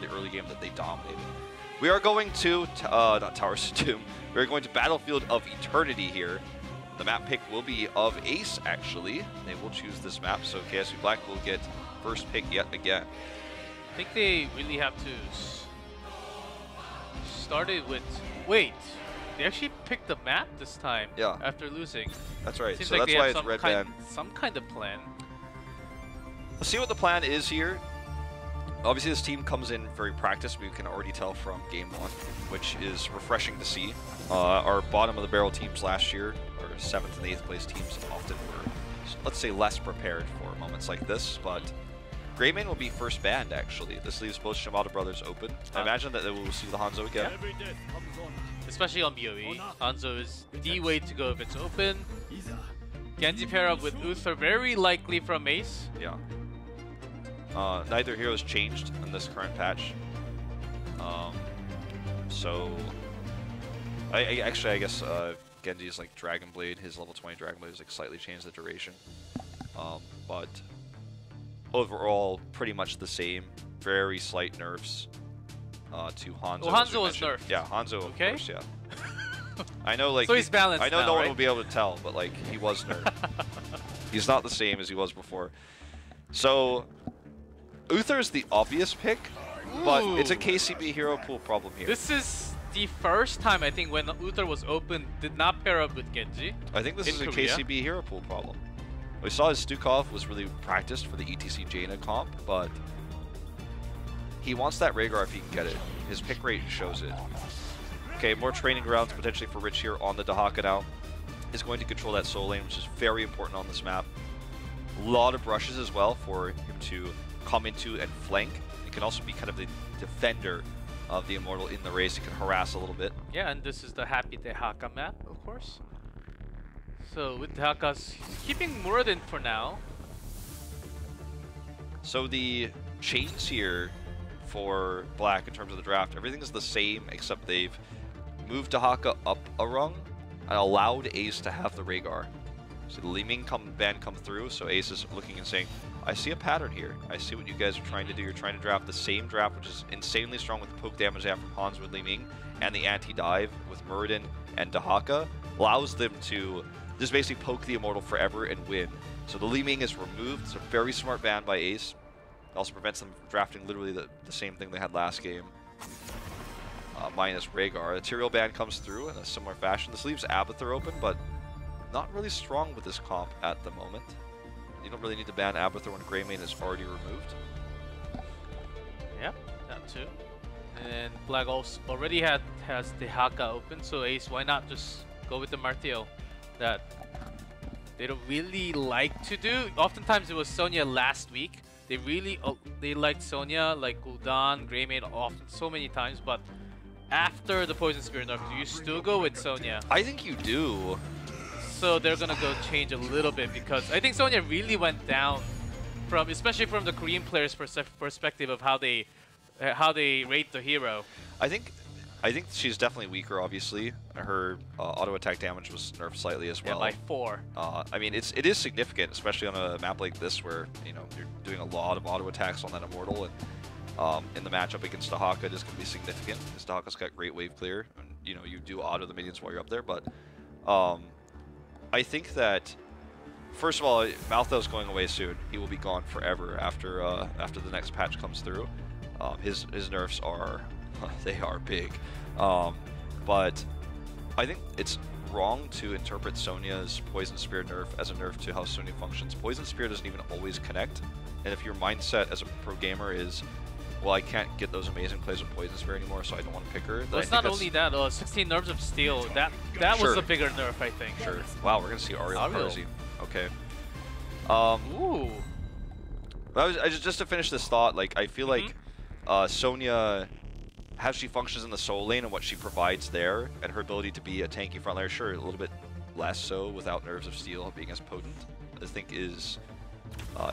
the early game that they dominated. We are going to, not Towers of Doom, we're going to Battlefield of Eternity here. The map pick will be of Ace, actually. They will choose this map, so KSV Black will get first pick yet again. I think they really have to start it with... Wait, they actually picked the map this time after losing. That's right, Seems so like that's why it's red band. Some kind of plan. Let's see what the plan is here. Obviously, this team comes in very practiced. We can already tell from game 1, which is refreshing to see. Our bottom of the barrel teams last year, or 7th and 8th place teams, often were, let's say, less prepared for moments like this. But Greymane will be first banned, actually. This leaves both Shimada brothers open. I imagine that they will see the Hanzo again. Especially on BOE. Hanzo is the way to go if it's open. Genji pair up with Uther, very likely from Ace. Yeah. Neither hero's changed in this current patch. So, I guess Genji's like Dragon Blade, his level 20 Dragon Blade is like slightly changed the duration. But overall, pretty much the same. Very slight nerfs to Hanzo. Well, Hanzo was nerfed. Yeah, Hanzo, of course, yeah. I know, like, so he's balanced I know now, no right? one will be able to tell, but like, he was nerfed. He's not the same as he was before. So, Uther is the obvious pick, but it's a KCB hero pool problem here. This is the first time, I think, when Uther was open, did not pair up with Genji. I think this is a KCB hero pool problem. We saw his Stukov was really practiced for the ETC Jaina comp, but he wants that Rhaegar if he can get it. His pick rate shows it. Okay, more training grounds potentially for Rich here on the Dahaka now. Is going to control that soul lane, which is very important on this map. A lot of brushes as well for him to come into and flank. It can also be kind of the defender of the Immortal in the race. He can harass a little bit. Yeah, and this is the happy Dahaka map, of course. So with Dahaka's keeping Muradin for now. So the chains here for Black in terms of the draft, everything is the same except they've moved Dahaka up a rung and allowed Ace to have the Rhaegar. So the Li Ming ban come through, so Ace is looking and saying, I see a pattern here. I see what you guys are trying to do. You're trying to draft the same draft, which is insanely strong with the poke damage they have from Hans with Li Ming, and the anti-dive with Muradin and Dahaka. Allows them to just basically poke the Immortal forever and win. So the Li Ming is removed. It's a very smart ban by Ace. It also prevents them from drafting literally the same thing they had last game. Minus Rhaegar. The Tyrael ban comes through in a similar fashion. This leaves Abathur open, but not really strong with this comp at the moment. You don't really need to ban Abathur when Greymane is already removed. Yeah, that too. And Black also already has Dahaka open, so Ace, why not just go with the Martial that they don't really like to do? Oftentimes it was Sonya last week. They really they liked Sonya, like Gul'dan, Greymane, often so many times, but after the Poison Spear nerf, do you still go with Sonya? I think you do. So they're gonna go change a little bit because I think Sonya really went down from, especially from the Korean players' perspective of how they rate the hero. I think she's definitely weaker. Obviously, her auto attack damage was nerfed slightly as well. Yeah, by 4. I mean, it is significant, especially on a map like this where you're doing a lot of auto attacks on that Immortal, and in the matchup against Dahaka, it is going to be significant because Dahaka's got great wave clear, and you do auto the minions while you're up there. But I think that first of all, Malthael's going away soon. He will be gone forever after the next patch comes through. His nerfs are they are big, but I think it's wrong to interpret Sonya's Poison Spear nerf as a nerf to how Sonya functions. Poison Spear doesn't even always connect, and if your mindset as a pro gamer is, well, I can't get those amazing plays with Poison Spear anymore, so I don't want to pick her. Well, it's not only that, 16 nerfs of Steel, that was a bigger nerf, I think. Sure. Wow, we're going to see Ariel Parzi. Okay. Ooh. Just to finish this thought, like, I feel like Sonya, how she functions in the soul lane and what she provides there, and her ability to be a tanky front laner, sure, a little bit less so without Nerves of Steel being as potent, I think is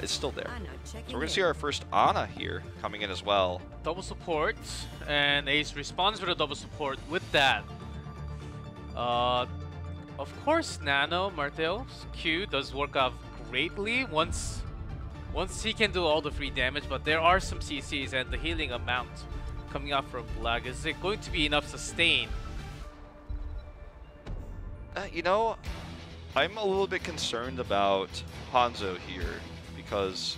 still there. So we're going to see our first Ana here coming in as well. Double support, and Ace responds with a double support with that. Of course, Nano Martel's Q does work out greatly once he can do all the free damage, but there are some CCs and the healing amount coming out from Black. Is it going to be enough sustain? You know, I'm a little bit concerned about Hanzo here because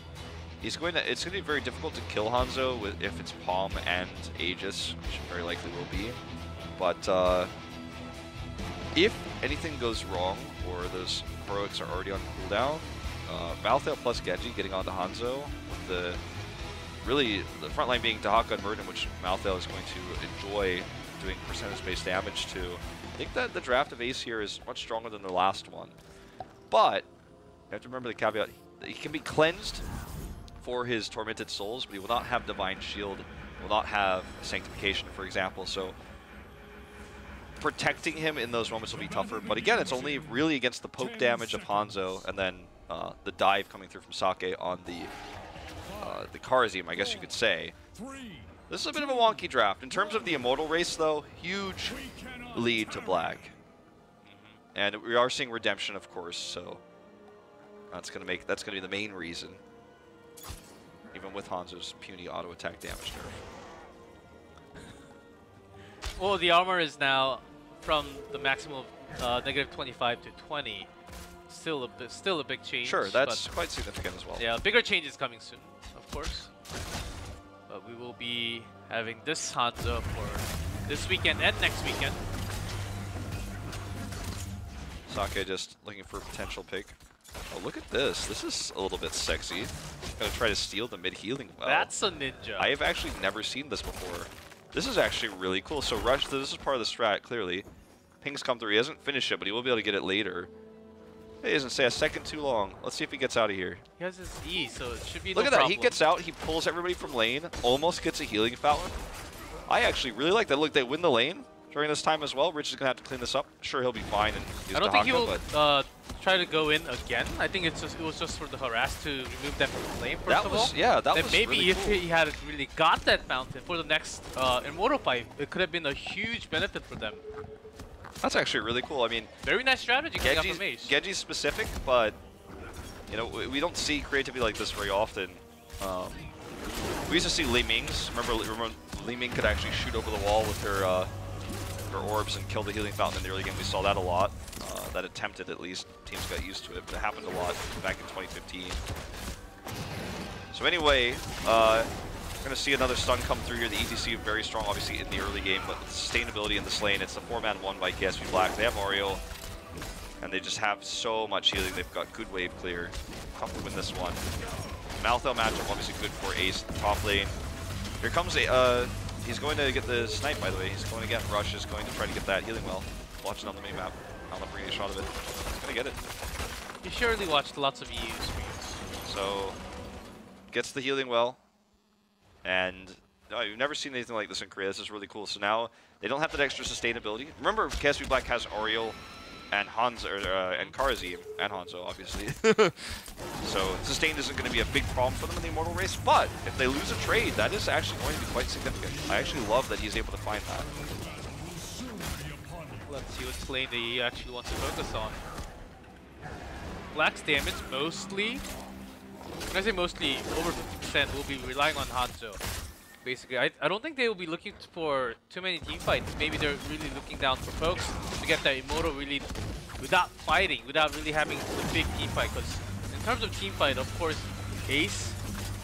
it's going to be very difficult to kill Hanzo if it's Palm and Aegis, which very likely will be. But if anything goes wrong or those heroics are already on cooldown, Malthael plus Genji getting onto Hanzo, with the front line being Dahaka and Murden, which Malthael is going to enjoy doing percentage-based damage to. I think that the draft of Ace here is much stronger than the last one. But you have to remember the caveat. He can be cleansed for his Tormented Souls, but he will not have Divine Shield, will not have Sanctification, for example. So protecting him in those moments will be tougher. But again, it's only really against the poke damage of Hanzo and then the dive coming through from Sake on the Karazium, I guess you could say. This is a bit of a wonky draft. In terms of the Immortal race, though, huge lead to Black. And we are seeing Redemption, of course, so that's gonna be the main reason. Even with Hanzo's puny auto attack damage nerf. Well, the armor is now from the maximum of -25 to 20. Still a big change. Sure, that's quite significant as well. Yeah, bigger changes coming soon, of course. But we will be having this Hanzo for this weekend and next weekend. Sake just looking for a potential pick. Oh, look at this. This is a little bit sexy. Gonna try to steal the mid-healing well. That's a ninja. I have actually never seen this before. This is actually really cool. So Rush, this is part of the strat, clearly. Ping's come through. He hasn't finished it, but he will be able to get it later. He doesn't stay a second too long. Let's see if he gets out of here. He has his E, so it should be Look no at that. problem. He gets out. He pulls everybody from lane. Almost gets a healing fountain. I actually really like that. Look, they win the lane during this time as well. Rich is going to have to clean this up. Sure, he'll be fine. And use I don't think he will but try to go in again. I think it was just for the harass to remove them from the lane, first of all. Yeah, that then was maybe really if cool. he had really got that fountain for the next Immortal fight, it could have been a huge benefit for them. That's actually really cool. I mean, very nice strategy coming up from Ace. Genji's specific, but you know, we don't see creativity like this very often. We used to see Li Ming's. Remember Li Ming could actually shoot over the wall with her orbs and kill the healing fountain in the early game. We saw that a lot. That attempted, at least. Teams got used to it, but it happened a lot back in 2015. So anyway, we're going to see another stun come through here. The ETC very strong, obviously, in the early game, but the sustainability in this lane, it's the 4-man 1 by KSV Black. They have Ariel, and they just have so much healing. They've got good wave clear. Tough to win this one. Malthael matchup, obviously good for Ace in the top lane. Here comes he's going to get the snipe, by the way. He's going again. Rush is going to try to get that healing well. Watching on the minimap. I don't know if we're getting a shot of it. He's going to get it. You surely watched lots of EU streams. So, gets the healing well. And you've never seen anything like this in Korea. This is really cool. So now they don't have that extra sustainability. Remember, KSV Black has Ariel and Hanzo, and Karazium, and Hanzo, obviously. So sustain isn't going to be a big problem for them in the Immortal race, but if they lose a trade, that is actually going to be quite significant. I actually love that he's able to find that. Let's see what lane they actually want to focus on. Black's damage mostly, when I say mostly, over 50% will be relying on Hanzo. Basically, I don't think they will be looking for too many team fights. Maybe they're really looking down for folks to get that Immortal really without fighting, without really having the big team fight. Because in terms of team fight, of course, Ace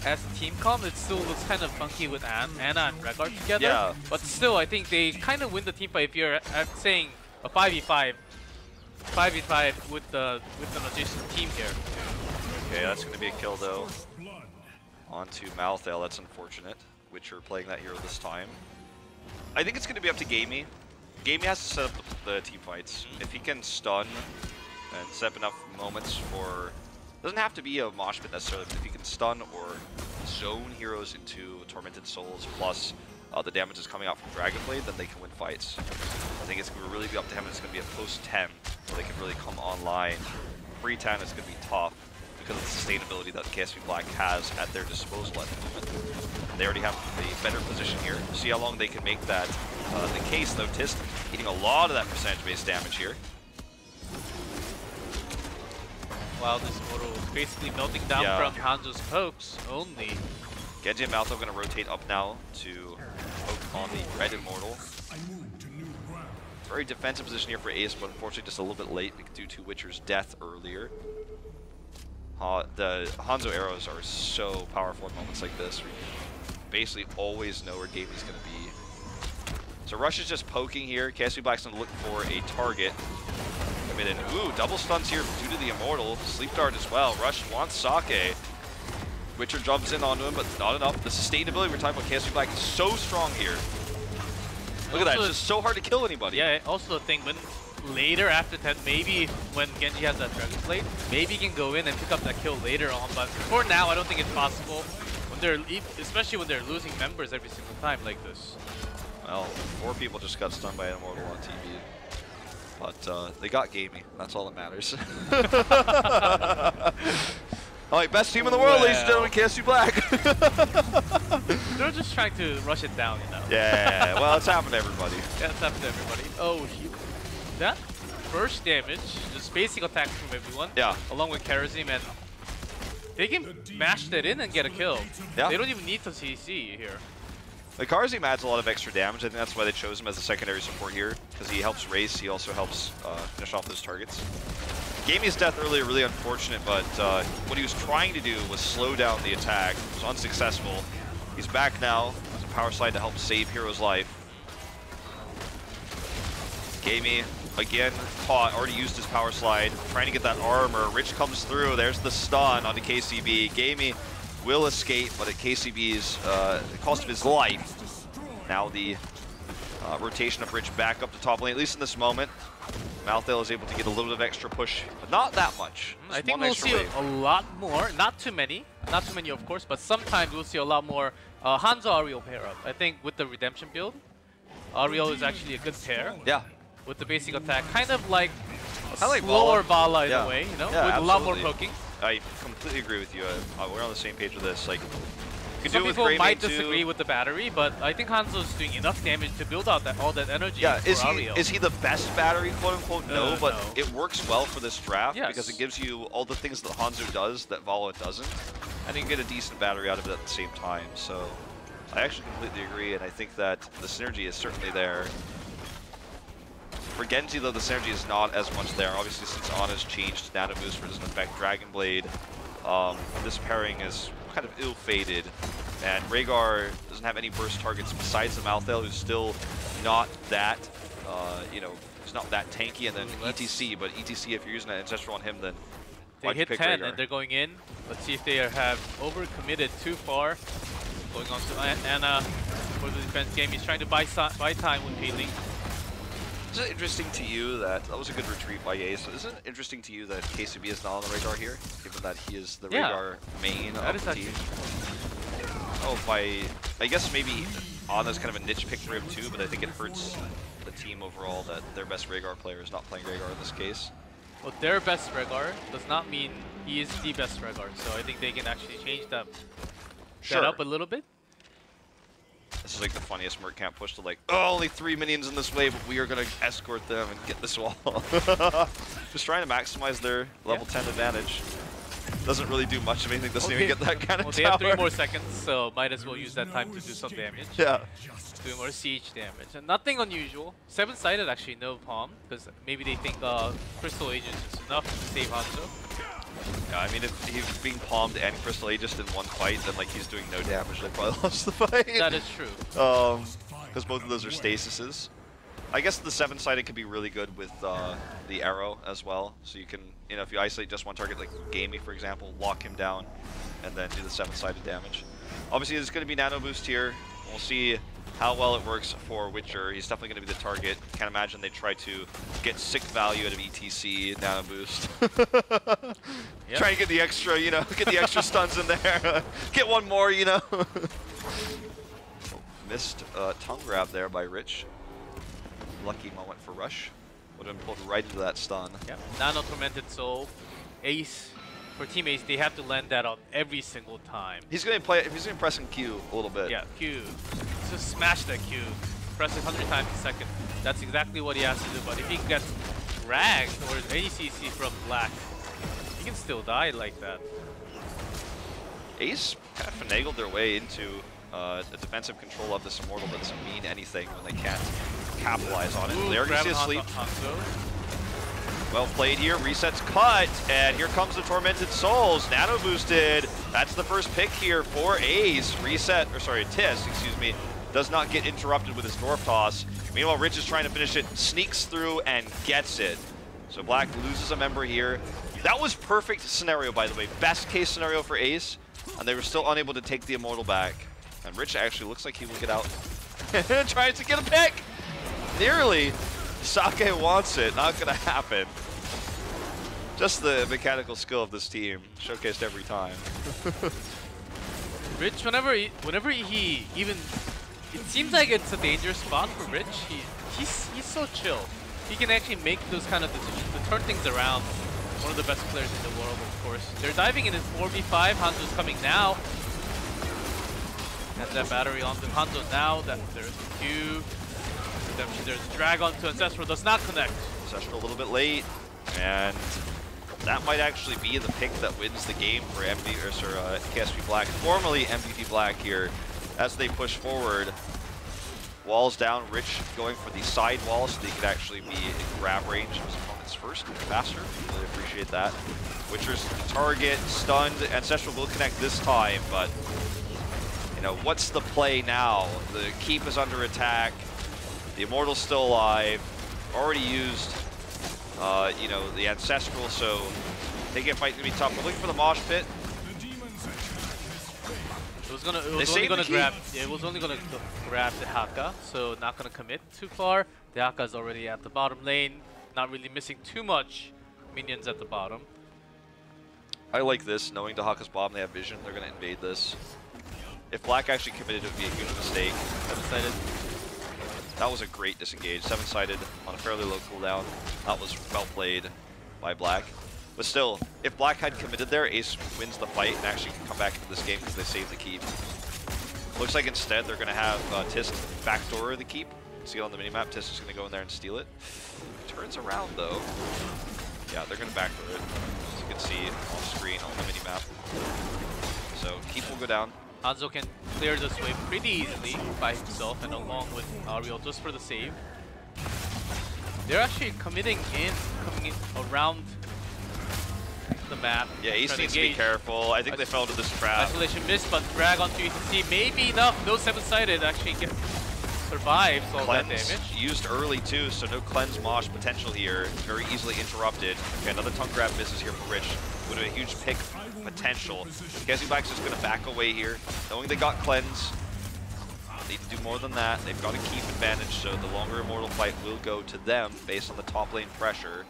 as a team comp, it still looks kind of funky with Anna and Regard together. Yeah. But still, I think they kind of win the team fight if you're saying a 5v5 with an adjacent team here. Okay, that's going to be a kill though. Onto Malthael, that's unfortunate. Witcher playing that hero this time. I think it's going to be up to Gamey. Gamey has to set up the team fights. If he can stun and set up enough moments for... Doesn't have to be a mosh pit necessarily, but if he can stun or zone heroes into Tormented Souls, plus the damage is coming out from Dragonblade, then they can win fights. I think it's going to really be up to him, and it's going to be a post-10 where they can really come online. Pre-10 is going to be tough because of the sustainability that KSV Black has at their disposal at the moment. They already have a better position here. See how long they can make that the case, though. Tist eating a lot of that percentage-based damage here. Wow, this Immortal is basically melting down from Hanzo's pokes only. Genji and Malthael are going to rotate up now to poke on the red Immortal. Very defensive position here for Ace, but unfortunately just a little bit late due to Witcher's death earlier. The Hanzo arrows are so powerful in moments like this, where you basically always know where Gamey's going to be. So Rush is just poking here. KSV Black's going to look for a target. I mean, ooh, double stuns here due to the Immortal. Sleep Dart as well. Rush wants Sake. Witcher jumps in onto him, but not enough. The sustainability we're talking about, KSV Black is so strong here. Look at that, it's just so hard to kill anybody. Yeah, also the thing, when later after 10, maybe when Genji has that Dragon Blade, maybe he can go in and pick up that kill later on, but for now, I don't think it's possible, when they're, especially when they're losing members every single time like this. Well, 4 people just got stunned by an Immortal on TV. But they got Gamey, that's all that matters. Alright, best team in the world, ladies and gentlemen, KSV Black. They're just trying to rush it down, you know. Yeah, well, it's happened to everybody. Yeah, it's happened to everybody. Oh, that first damage, just basic attacks from everyone. Yeah. Along with Karazim, and they can mash that in and get a kill. Yeah. They don't even need to CC here. The Karazim adds a lot of extra damage. I think that's why they chose him as a secondary support here, because he helps race, he also helps finish off those targets. Gamey's death earlier really unfortunate, but what he was trying to do was slow down the attack. It was unsuccessful. He's back now. There's a power slide to help save Hero's life. Gamey, again, caught, already used his power slide, trying to get that armor. Rich comes through, there's the stun onto KCB. Gamey will escape, but at KCB's cost of his life. Now the rotation of Rich back up to top lane, at least in this moment. Malthael is able to get a little bit of extra push, but not that much. Just I think we'll see a lot more, not too many of course, but sometimes we'll see a lot more Hanzo Ariel pair up. I think with the Redemption build, Ariel is actually a good pair. Yeah. With the basic attack, kind of like a like slower Bala in a way, you know, yeah, with absolutely. a lot more poking. I completely agree with you. We're on the same page with this. Like, you can Some do it with people might Greymane disagree too. with the battery, but I think Hanzo's doing enough damage to build out all that energy Yeah, for Ariel. is he the best battery, quote unquote? No, but no. it works well for this draft Yes. because it gives you all the things that Hanzo does that Vala doesn't, and you can get a decent battery out of it at the same time. So I actually completely agree, and I think that the synergy is certainly there. For Genji, though, the synergy is not as much there. Obviously, since Ana's changed Nano Boost, where it doesn't affect Dragon Blade, this pairing is kind of ill-fated. And Rhaegar doesn't have any burst targets besides the Malthael, who's still not that, you know, he's not that tanky. And then ETC, but ETC, if you're using an Ancestral on him, then They hit 10 Rhaegar? and they're going in. Let's see if they have overcommitted too far. Going on to Ana for the defense game. He's trying to buy time with healing. Is it interesting to you that was a good retreat by Ace? So isn't it interesting to you that KCB is not on the Rhaegar here, given that he is the Rhaegar main of the team? Oh, I guess maybe Ana's kind of a niche pick for him too, but I think it hurts the team overall that their best Rhaegar player is not playing Rhaegar in this case. Well, their best Rhaegar does not mean he is the best Rhaegar, so I think they can actually change that up a little bit. This is like the funniest Merc camp push to like, oh, only 3 minions in this wave, but we are going to escort them and get this wall. Just trying to maximize their level 10 advantage. Doesn't really do much of anything, doesn't even get that kind of Well, they have 3 more seconds, so might as well use that time to do some damage. Yeah. Do more siege damage. And nothing unusual. 7-sided actually, no palm, because maybe they think Crystal Aegis is enough to save Hanzo. Yeah, I mean, if he's being palmed and Crystal Aegis in one fight, then like he's doing no damage, they probably lost the fight. That is true. Because both of those are stasises. I guess the 7-sided could be really good with the arrow as well. So you can, you know, if you isolate just one target, like Gamey, for example, lock him down, and then do the 7-sided damage. Obviously, there's going to be Nano Boost here. We'll see how well it works for Witcher. He's definitely going to be the target. Can't imagine they try to get sick value out of ETC, Nano Boost. Yep. Try and get the extra, you know, get the extra stuns in there. Get one more, you know. Missed tongue grab there by Rich. Lucky moment for Rush. Would have been pulled right into that stun. Yeah. Nano Tormented Soul. Ace. For Team Ace, they have to land that on every single time. He's going to play, he's going to press in Q a little bit. Yeah, Q. Just smash that Q. Press it 100 times a second. That's exactly what he has to do. But if he gets dragged or any CC from Black, he can still die like that. Ace kind of finagled their way into a defensive control of this Immortal that doesn't mean anything when they can't capitalize on it. Ooh, They're going to see a sleep. Hanzo. Well played here, resets cut, and here comes the Tormented Souls, nano boosted. That's the first pick here for Ace. Tis, excuse me, does not get interrupted with his Dwarf Toss. Meanwhile, Rich is trying to finish it, sneaks through and gets it. So Black loses a member here. That was perfect scenario, by the way. Best case scenario for Ace, and they were still unable to take the Immortal back. And Rich actually looks like he will get out. Tries to get a pick! Nearly. Sake wants it, not gonna happen. Just the mechanical skill of this team, showcased every time. Rich, whenever he even, it seems like it's a dangerous spot for Rich. He's so chill. He can actually make those kind of decisions to turn things around. One of the best players in the world, of course. They're diving in his 4v5. Hanzo's coming now. Has that battery onto Hanzo now. That there's Q. There's drag onto Ancestral, does not connect. Ancestral a little bit late, and that might actually be the pick that wins the game for KSV Black, formerly MVP Black here, as they push forward. Walls down, Rich going for the side wall so they could actually be in grab range of his opponents first and faster. Really appreciate that. Witcher's target, stunned. Ancestral will connect this time, but you know, what's the play now? The keep is under attack. The Immortal's still alive. Already used, you know, the Ancestral, so they get fight to be tough. We're looking for the mosh pit. It was only gonna grab the Haka, so not gonna commit too far. The Haka is already at the bottom lane, not really missing too much minions at the bottom. I like this, knowing the Haka's bottom, they have vision, they're gonna invade this. If Black actually committed, it would be a huge mistake. Seven-sided. That was a great disengage, 7-sided on a fairly low cooldown. That was well played by Black. But still, if Black had committed there, Ace wins the fight and actually can come back into this game because they saved the keep. Looks like instead they're going to have Tist backdoor the keep. See it on the minimap, Tist is going to go in there and steal it. Turns around though. Yeah, they're going to backdoor it. As you can see off screen on the minimap. So keep will go down. Hanzo can clear this wave pretty easily by himself and along with Ariel just for the save. They're actually coming in around the map. Yeah, Ace needs to be careful. I think they fell into this trap. Isolation missed, but drag onto ECC may be enough. No 7-sided actually survives all that damage. Used early too, so no cleanse mosh potential here. Very easily interrupted. Okay, another tongue grab misses here for Rich. Would have been a huge pick potential. KSV Black's just going to back away here, knowing they got cleanse. They need to do more than that. They've got a keep advantage, so the longer Immortal fight will go to them based on the top lane pressure.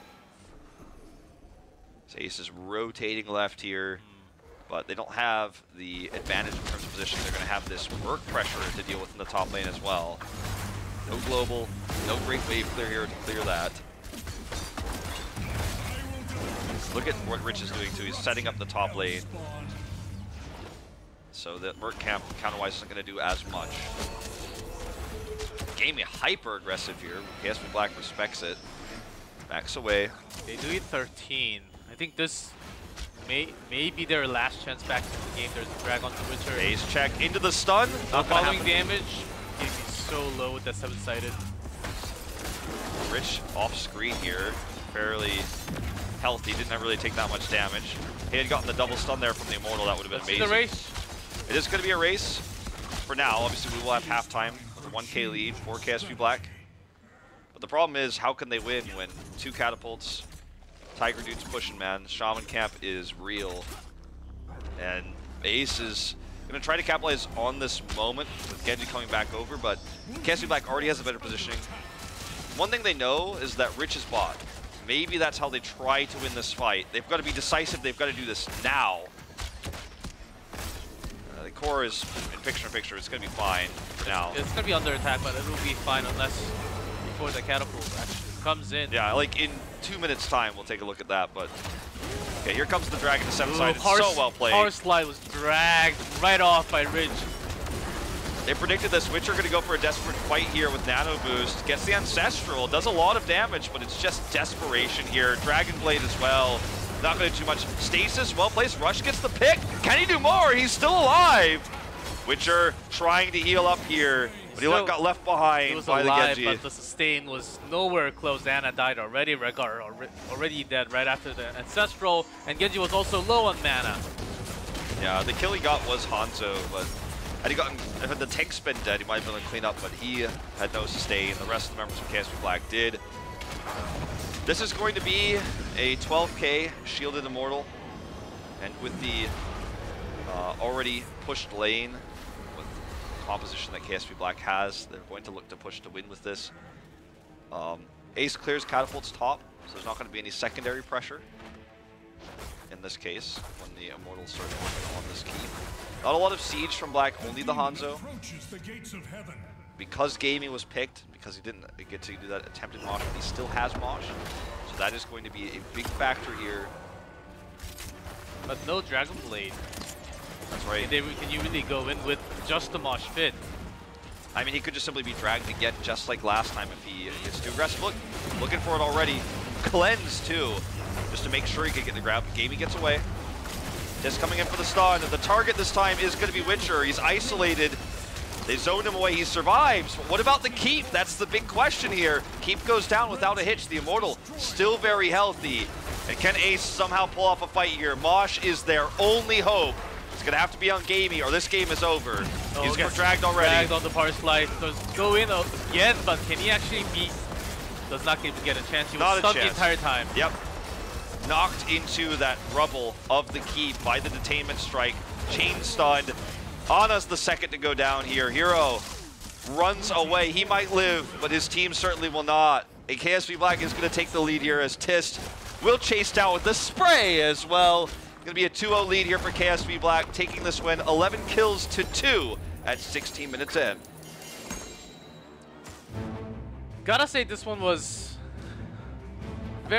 So Ace is rotating left here, but they don't have the advantage in terms of position. They're going to have this Merc pressure to deal with in the top lane as well. No global, no great wave clear here to clear that. Look at what Rich is doing too. He's setting up the top lane. So the Merc camp counterwise isn't going to do as much. Game hyper aggressive here. KSV Black respects it. Backs away. They do it 13. I think this may be their last chance back into the game. There's a drag on the Witcher. Ace check into the stun. Not following damage. He'd be so low with that 7-sided. Rich off screen here. Fairly healthy. Didn't really take that much damage. He had gotten the double stun there from the Immortal. That would have been amazing. The race. It is going to be a race for now. Obviously, we will have halftime with a 1K lead for KSV Black. But the problem is, how can they win when 2 catapults, Tiger Dude's pushing, man. Shaman camp is real. And Ace is going to try to capitalize on this moment with Genji coming back over, but KSV Black already has a better positioning. One thing they know is that Rich is bot. Maybe that's how they try to win this fight. They've got to be decisive. They've got to do this now. The core is in picture-in-picture. It's going to be fine for now. It's going to be under attack, but it will be fine unless before the catapult actually comes in. Yeah, like in 2 minutes time, we'll take a look at that. But okay, here comes the dragon to 7-sided. So well played. Power slide was dragged right off by Ridge. They predicted this. Witcher going to go for a desperate fight here with Nano Boost. Gets the Ancestral. Does a lot of damage, but it's just desperation here. Dragon Blade as well. Not going to do too much. Stasis, well placed. Rush gets the pick. Can he do more? He's still alive. Witcher trying to heal up here, but he got left behind by alive, the Genji. but the sustain was nowhere close. Anna died already. Rhaegar already dead right after the Ancestral, and Genji was also low on mana. Yeah, the kill he got was Hanzo, but if the tank's been dead, he might have been able to clean up, but he had no sustain. The rest of the members of KSV Black did. This is going to be a 12k shielded Immortal, and with the already pushed lane, with the composition that KSV Black has, they're going to look to push to win with this. Ace clears Catapult's top, so there's not going to be any secondary pressure in this case when the Immortals start working on this key. Not a lot of siege from Black, only the Hanzo. Because Gaming was picked, because he didn't get to do that attempted mosh, but he still has mosh. So that is going to be a big factor here. But no Dragon Blade. That's right. Can you really go in with just the mosh fit? I mean, he could just simply be dragged again, just like last time if he gets too aggressive. Look, looking for it already. Cleanse too, just to make sure he could get the grab. Gaming gets away. Just coming in for the stun. The target this time is going to be Witcher. He's isolated. They zoned him away. He survives. But what about the Keep? That's the big question here. Keep goes down without a hitch. The Immortal still very healthy. And can Ace somehow pull off a fight here? Mosh is their only hope. It's going to have to be on Gamey or this game is over. Oh, He's dragged already. Dragged on the power slide. Does go in again, but can he actually beat? Does not even get a chance. He was stunned the entire time. Yep. Knocked into that rubble of the Keep by the detainment strike. Chain stunned. Ana's the second to go down here. Hero runs away. He might live, but his team certainly will not. And KSV Black is going to take the lead here as Tist will chase down with the spray as well. Going to be a 2-0 lead here for KSV Black, taking this win 11 kills to 2 at 16 minutes in. Gotta say this one was